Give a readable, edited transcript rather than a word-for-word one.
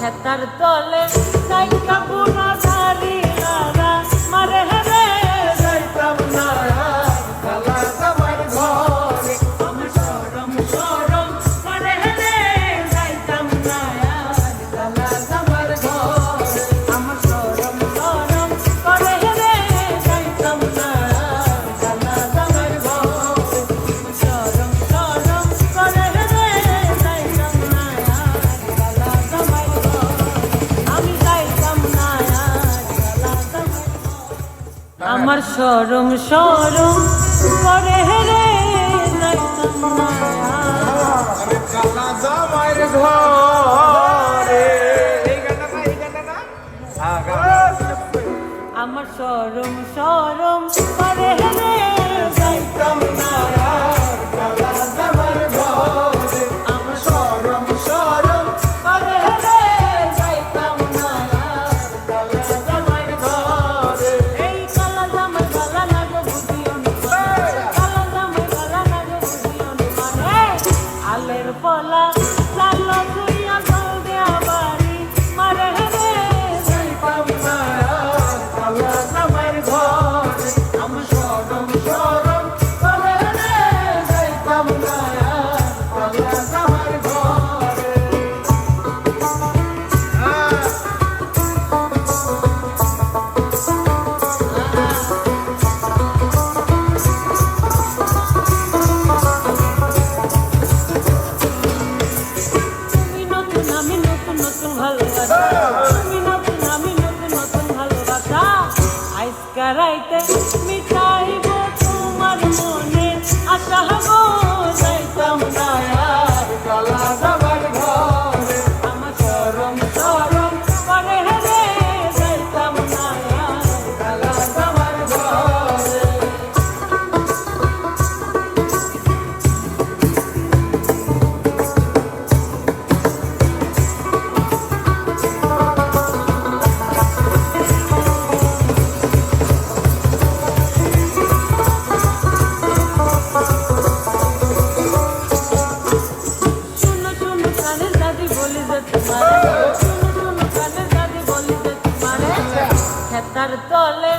খেতার তলে নাইকা বুনা ধারি লারা মারে রে যাইতাম না কালা আমার ঘরে আমার শরম শরম মারে রে যাইতাম না কালা আমার ঘরে আমার শরম শরম করে রে যাইতাম না কালা আমার ঘরে শরম শরম করে রে যাইতাম না কালা আমার আমি যাইতাম না আমার শরম শরম করে রে যাইতাম না আরে কালা জামাইর ঘরে এই গানটা না হ্যাঁ আমার শরম শরম করে রে যাইতাম না কালা জামাইর ঘরে আমার শরম শরম করে রে যাইতাম না কালা জামাইর ঘরে এই কালা জামাই কালা লাগো বুঝিও না কালা জামাই কালা লাগো বুঝিও না মানে আলের পলা লালো তুইয়া জল দেয়া বাড়ি মারে রে যাইতাম না কালা জামাইর ঘরে আমার শরম শরম করে রে যাইতাম না কালা জামাইর ঘরে তুমি নতুন আমি নতুন নতুন ভালোবাসা তুমি নতুন আমি নতুন নতুন ভালোবাসা আজকা রাইতে মিটাইব তোমার মনে আশা গো যাইতাম না কালা জামাইর ঘরে আমার শরম শরম করে রে যাইতাম না কালা জামাইর ঘরে শুনো শুনো কানের দাদি বলি যে তোমারে শুনো শুনো কানের দাদি বলি যে তোমারে খেতার তলে